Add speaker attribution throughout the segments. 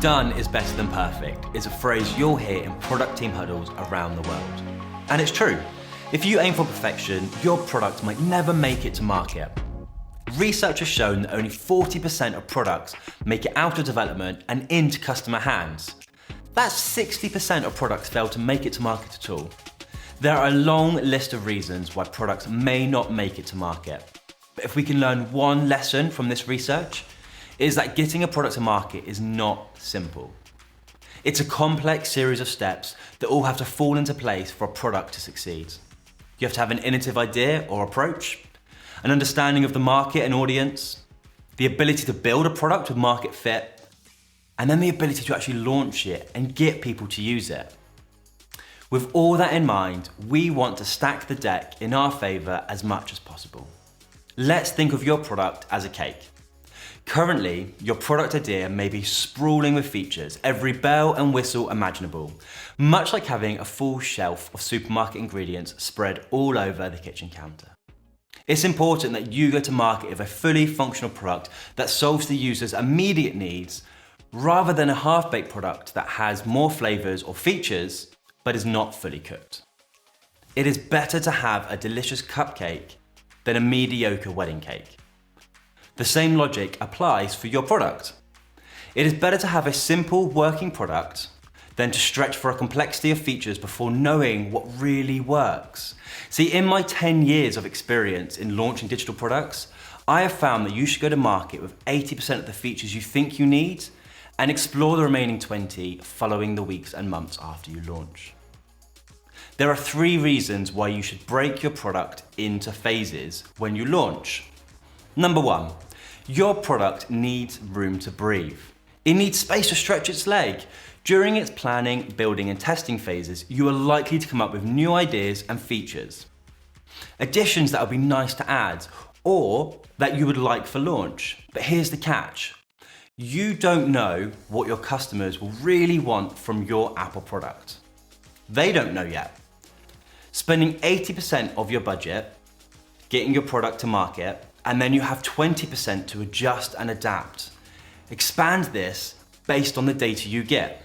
Speaker 1: Done is better than perfect is a phrase you'll hear in product team huddles around the world. And it's true. If you aim for perfection, your product might never make it to market. Research has shown that only 40% of products make it out of development and into customer hands. That's 60% of products fail to make it to market at all. There are a long list of reasons why products may not make it to market. But if we can learn one lesson from this research, it is that getting a product to market is not simple. It's a complex series of steps that all have to fall into place for a product to succeed. You have to have an innovative idea or approach, an understanding of the market and audience, the ability to build a product with market fit, and then the ability to actually launch it and get people to use it. With all that in mind, we want to stack the deck in our favor as much as possible. Let's think of your product as a cake. Currently, your product idea may be sprawling with features, every bell and whistle imaginable, much like having a full shelf of supermarket ingredients spread all over the kitchen counter. It's important that you go to market with a fully functional product that solves the user's immediate needs, rather than a half-baked product that has more flavors or features, but is not fully cooked. It is better to have a delicious cupcake than a mediocre wedding cake. The same logic applies for your product. It is better to have a simple working product than to stretch for a complexity of features before knowing what really works. See, in my 10 years of experience in launching digital products, I have found that you should go to market with 80% of the features you think you need and explore the remaining 20 following the weeks and months after you launch. There are 3 reasons why you should break your product into phases when you launch. Number 1, your product needs room to breathe. It needs space to stretch its leg. During its planning, building and testing phases, you are likely to come up with new ideas and features. Additions that would be nice to add or that you would like for launch. But here's the catch. You don't know what your customers will really want from your Apple product. They don't know yet. Spending 80% of your budget getting your product to market, and then you have 20% to adjust and adapt. Expand this based on the data you get.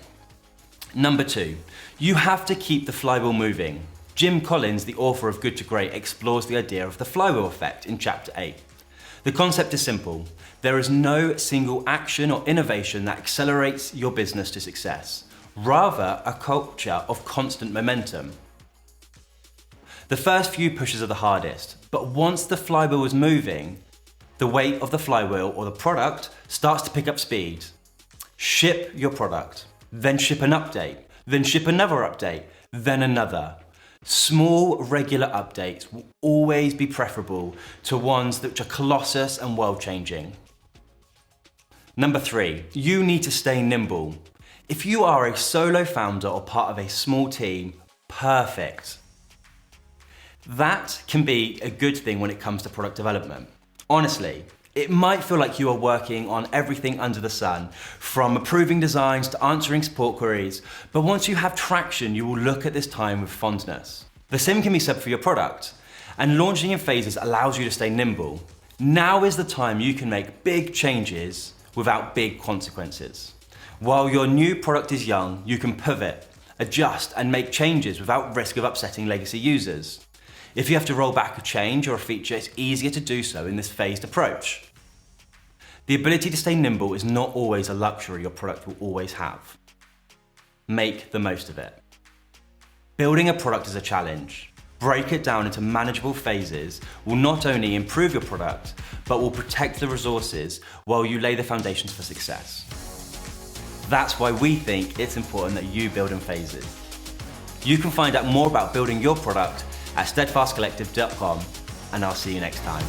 Speaker 1: Number 2, you have to keep the flywheel moving. Jim Collins, the author of Good to Great, explores the idea of the flywheel effect in chapter 8. The concept is simple. There is no single action or innovation that accelerates your business to success, rather a culture of constant momentum. The first few pushes are the hardest, but once the flywheel is moving, the weight of the flywheel or the product starts to pick up speed. Ship your product, then ship an update, then ship another update, then another. Small, regular updates will always be preferable to ones which are colossus and world-changing. Number 3, you need to stay nimble. If you are a solo founder or part of a small team, perfect. That can be a good thing when it comes to product development. Honestly, it might feel like you are working on everything under the sun, from approving designs to answering support queries, but once you have traction, you will look at this time with fondness. The same can be said for your product, and launching in phases allows you to stay nimble. Now is the time you can make big changes without big consequences. While your new product is young, you can pivot, adjust, and make changes without risk of upsetting legacy users. If you have to roll back a change or a feature, it's easier to do so in this phased approach. The ability to stay nimble is not always a luxury your product will always have. Make the most of it. Building a product is a challenge. Break it down into manageable phases will not only improve your product, but will protect the resources while you lay the foundations for success. That's why we think it's important that you build in phases. You can find out more about building your product at steadfastcollective.com, and I'll see you next time.